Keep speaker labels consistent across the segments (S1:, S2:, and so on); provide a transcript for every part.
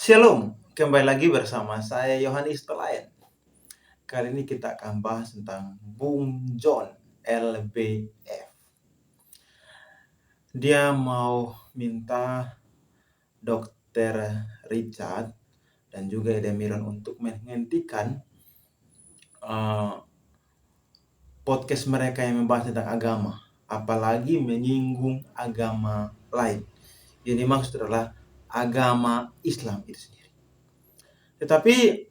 S1: Shalom, kembali lagi bersama saya Yohanes Pelayan. Kali ini kita akan bahas tentang Bung John LBF. Dia mau minta Dr. Richard dan juga Edemiron untuk menghentikan podcast mereka yang membahas tentang agama, apalagi menyinggung agama lain. Yang dimaksud adalah agama Islam itu sendiri. Tetapi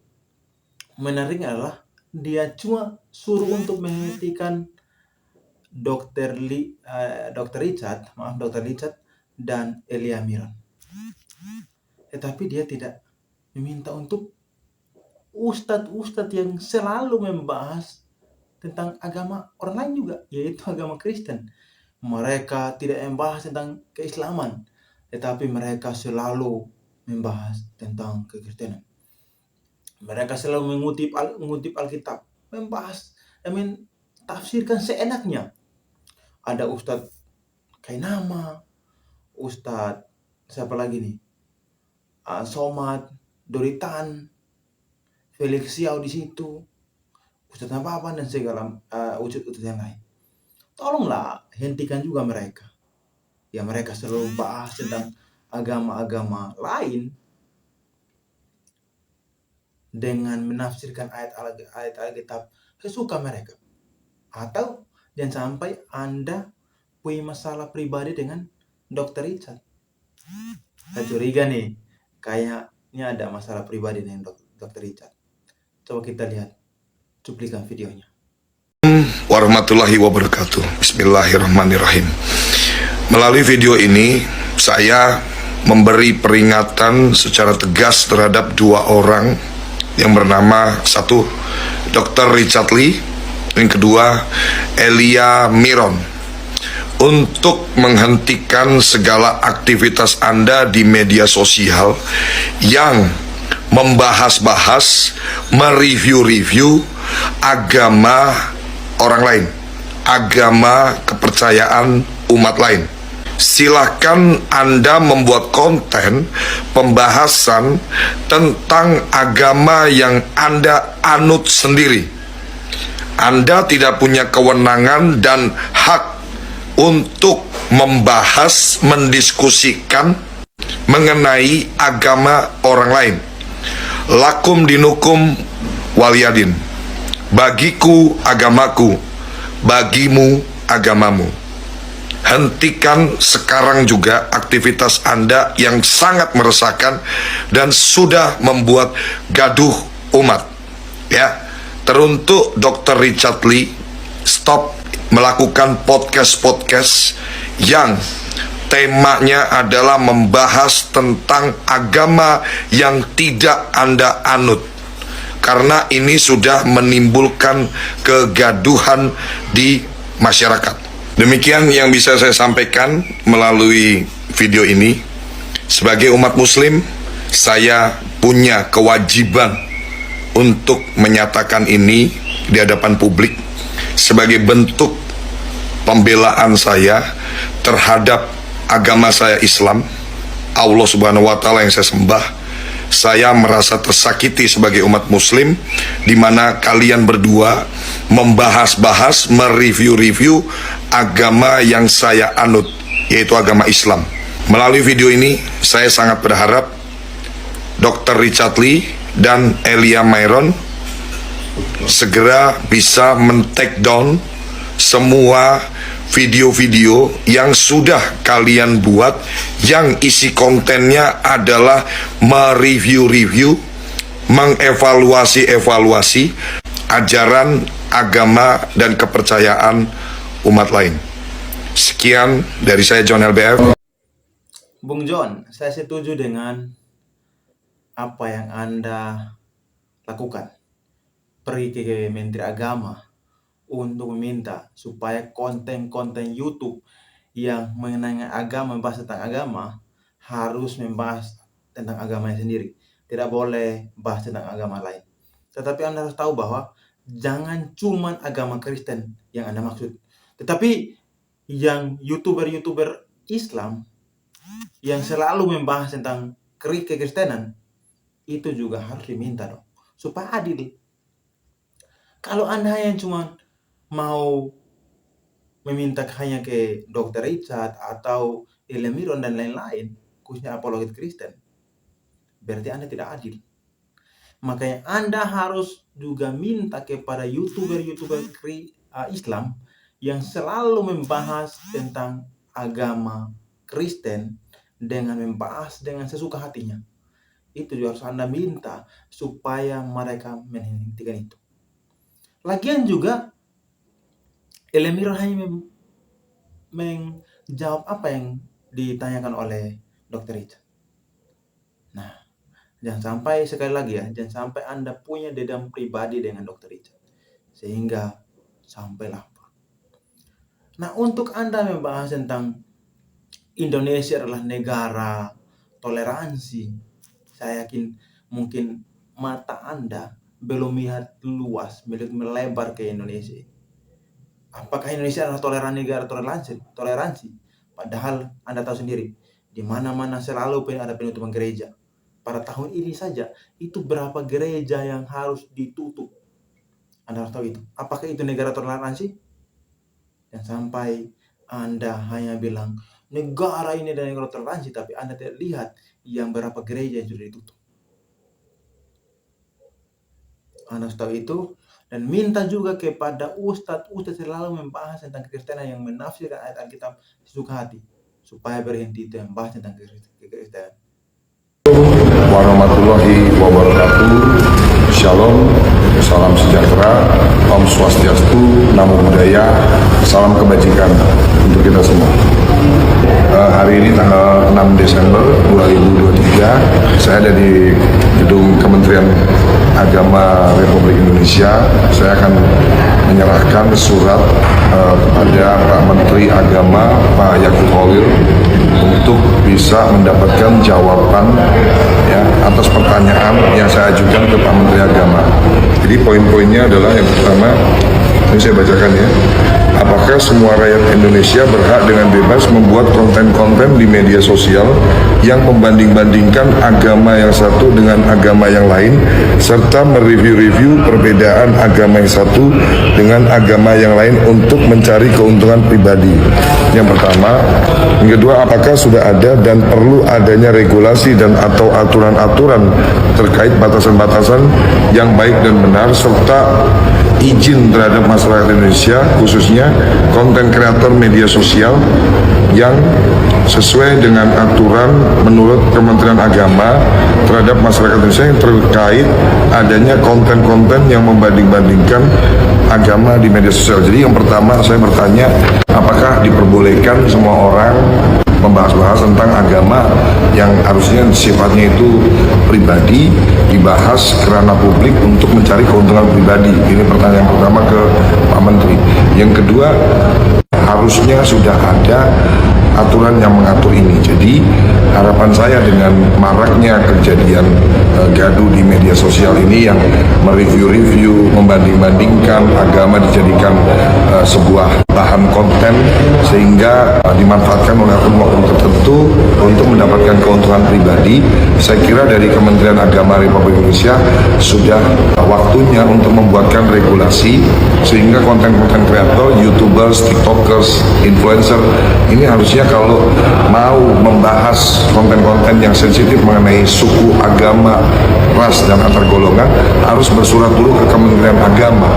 S1: menariknya adalah dia cuma suruh untuk menghentikan Dr. Richard dan Elia Miron. Tetapi dia tidak meminta untuk ustadz-ustadz yang selalu membahas tentang agama orang lain juga, yaitu agama Kristen. Mereka tidak membahas tentang keislaman, tetapi mereka selalu membahas tentang kekristenan. Mereka selalu mengutip Alkitab, membahas, tafsirkan seenaknya. Ada Ustadz Kainama, Ustadz siapa lagi nih? Somad, Doritan, Felix Xiao di situ, Ustadz Nababan dan segala ustadz yang lain. Tolonglah hentikan juga mereka. Ya mereka selalu bahas tentang agama-agama lain dengan menafsirkan ayat Alkitab sesuka mereka. Atau jangan sampai Anda punya masalah pribadi dengan Dr. Richard. Saya curiga nih, kayaknya ada masalah pribadi dengan Dr. Richard. Coba kita lihat cuplikan videonya.
S2: Warahmatullahi wabarakatuh. Bismillahirrahmanirrahim. Melalui video ini saya memberi peringatan secara tegas terhadap dua orang yang bernama satu Dr. Richard Lee, yang kedua Elia Miron, untuk menghentikan segala aktivitas Anda di media sosial yang membahas-bahas, mereview-review agama orang lain, agama kepercayaan umat lain. Silahkan Anda membuat konten pembahasan tentang agama yang Anda anut sendiri. Anda tidak punya kewenangan dan hak untuk membahas, mendiskusikan mengenai agama orang lain. Lakum dinukum waliyadin. Bagiku agamaku, bagimu agamamu. Hentikan sekarang juga aktivitas Anda yang sangat meresahkan dan sudah membuat gaduh umat. Ya, teruntuk Dr. Richard Lee, stop melakukan podcast yang temanya adalah membahas tentang agama yang tidak Anda anut. Karena ini sudah menimbulkan kegaduhan di masyarakat. Demikian yang bisa saya sampaikan melalui video ini. Sebagai umat muslim, saya punya kewajiban untuk menyatakan ini di hadapan publik sebagai bentuk pembelaan saya terhadap agama saya Islam, Allah Subhanahu wa Ta'ala yang saya sembah. Saya merasa tersakiti sebagai umat muslim di mana kalian berdua membahas-bahas, mereview-review agama yang saya anut, yaitu agama Islam. Melalui video ini saya sangat berharap Dr. Richard Lee dan Elia Miron segera bisa men-take down semua video-video yang sudah kalian buat yang isi kontennya adalah mereview-review, mengevaluasi ajaran agama dan kepercayaan umat lain. Sekian dari saya, John LBF.
S1: Bung John, saya setuju dengan apa yang Anda lakukan. Pergi ke Menteri Agama untuk meminta supaya konten-konten YouTube yang mengenai agama, membahas tentang agama, harus membahas tentang agamanya sendiri. Tidak boleh bahas tentang agama lain. Tetapi Anda harus tahu bahwa jangan cuma agama Kristen yang Anda maksud. Tetapi yang YouTuber Islam yang selalu membahas tentang kekristenan, itu juga harus diminta dong, supaya adil. Kalau Anda hanya cuma mau meminta hanya ke Dr. Richard atau Elemiron dan lain-lain, khususnya apologet Kristen, berarti Anda tidak adil. Makanya Anda harus juga minta kepada YouTuber Islam yang selalu membahas tentang agama Kristen dengan membahas dengan sesuka hatinya. Itu juga harus Anda minta supaya mereka menghentikan itu. Lagian juga Elemiron hanya menjawab apa yang ditanyakan oleh Dr. Richard. Nah, jangan sampai, sekali lagi ya, jangan sampai Anda punya dendam pribadi dengan Dr. Richard sehingga sampai lapor. Nah, untuk Anda membahas tentang Indonesia adalah negara toleransi, saya yakin mungkin mata Anda belum melihat luas, melebar ke Indonesia. Apakah Indonesia adalah negara toleransi? Padahal Anda tahu sendiri, di mana-mana selalu ada penutupan gereja. Pada tahun ini saja, itu berapa gereja yang harus ditutup. Anda harus tahu itu. Apakah itu negara toleransi? Dan sampai Anda hanya bilang, negara ini adalah negara toleransi, tapi Anda tidak lihat yang berapa gereja yang sudah ditutup. Anda harus tahu itu. Dan minta juga kepada ustadz selalu membahas tentang kekristenan yang menafsirkan ayat Alkitab sesuka hati, supaya berhenti itu yang membahas tentang kekristenan.
S2: Warahmatullahi wabarakatuh. Shalom, salam sejahtera, Om Swastiastu, Namo Buddhaya, salam kebajikan untuk kita semua. Hari ini tanggal 6 Desember 2023, saya ada di gedung Kementerian Agama Republik Indonesia. Saya akan menyerahkan surat kepada Pak Menteri Agama, Pak Yakut Khalil, untuk bisa mendapatkan jawaban ya atas pertanyaan yang saya ajukan ke Pak Menteri Agama. Jadi poin-poinnya adalah yang pertama, ini saya bacakan ya. Apakah semua rakyat Indonesia berhak dengan bebas membuat konten-konten di media sosial yang membanding-bandingkan agama yang satu dengan agama yang lain, serta mereview-review perbedaan agama yang satu dengan agama yang lain untuk mencari keuntungan pribadi? Yang pertama. Yang kedua, apakah sudah ada dan perlu adanya regulasi dan atau aturan-aturan terkait batasan-batasan yang baik dan benar, serta izin terhadap masyarakat Indonesia, khususnya konten kreator media sosial yang sesuai dengan aturan menurut Kementerian Agama terhadap masyarakat Indonesia yang terkait adanya konten-konten yang membanding-bandingkan agama di media sosial. Jadi yang pertama saya bertanya, apakah diperbolehkan semua orang membahas-bahas tentang agama yang harusnya sifatnya itu pribadi dibahas kerana publik untuk mencari keuntungan pribadi? Ini pertanyaan pertama ke Pak Menteri. Yang kedua, harusnya sudah ada aturan yang mengatur ini. Jadi harapan saya dengan maraknya kejadian gaduh di media sosial ini yang mereview-review, membanding-bandingkan agama dijadikan sebuah bahan konten sehingga dimanfaatkan oleh oknum-oknum tertentu untuk mendapatkan keuntungan pribadi, saya kira dari Kementerian Agama Republik Indonesia sudah waktunya untuk membuatkan regulasi sehingga konten-konten kreator, YouTubers, TikTokers, influencer ini harusnya kalau mau membahas konten-konten yang sensitif mengenai suku, agama, ras, dan antar golongan harus bersurat dulu ke Kementerian Agama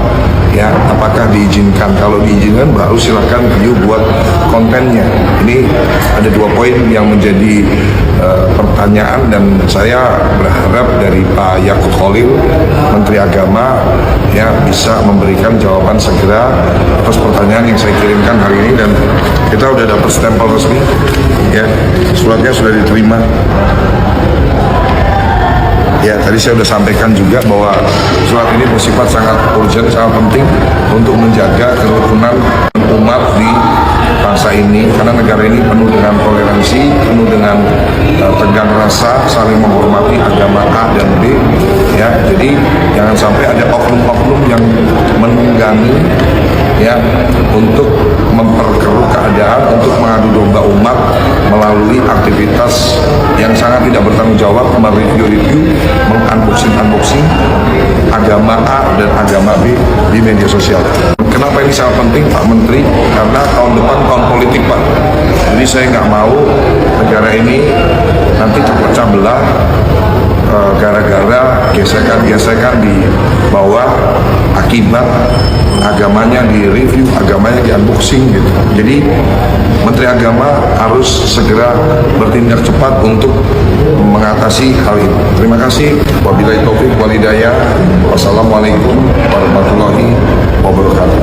S2: ya, apakah diizinkan. Kalau diizinkan baru silakan view buat kontennya. Ini ada 2 poin yang menjadi pertanyaan dan saya berharap dari Pak Yakut Khalil, Menteri Agama ya, bisa memberikan jawaban segera atas pertanyaan yang saya kirimkan hari ini, dan kita udah dapat stempel resmi ya, suratnya sudah diterima. Ya, tadi saya sudah sampaikan juga bahwa surat ini bersifat sangat urgent, sangat penting untuk menjaga kerukunan umat di bangsa ini, karena negara ini penuh dengan toleransi, penuh dengan tegang rasa, saling menghormati agama A dan B ya. Jadi jangan sampai ada oknum-oknum yang menunggangi ya untuk memperkeruh keadaan, untuk mengadu domba umat melalui aktivitas yang sangat tidak bertanggung jawab, mereview-review, unboxing agama A dan agama B di media sosial. Kenapa ini sangat penting Pak Menteri? Karena tahun depan tahun politik Pak. Jadi saya nggak mau negara ini nanti terpecah belah gara-gara gesekan-gesekan di bawah akibat agamanya di review, agamanya di unboxing gitu. Jadi Menteri Agama harus segera bertindak cepat untuk mengatasi hal ini. Terima kasih. Wabillahi taufik wal hidayah. Wassalamualaikum warahmatullahi wabarakatuh.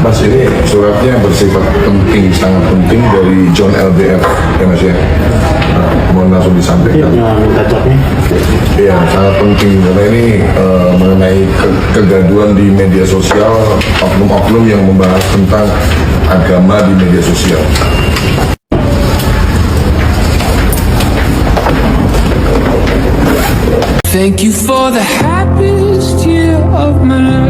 S2: Mas, ini suratnya bersifat penting, sangat penting dari John LDF, ya Mas ya. Mohon langsung disampaikan. Iya, sangat penting karena ini mengenai kegaduhan di media sosial, oknum-oknum yang membahas tentang agama di media sosial.
S3: Thank you for the happiest year of my life.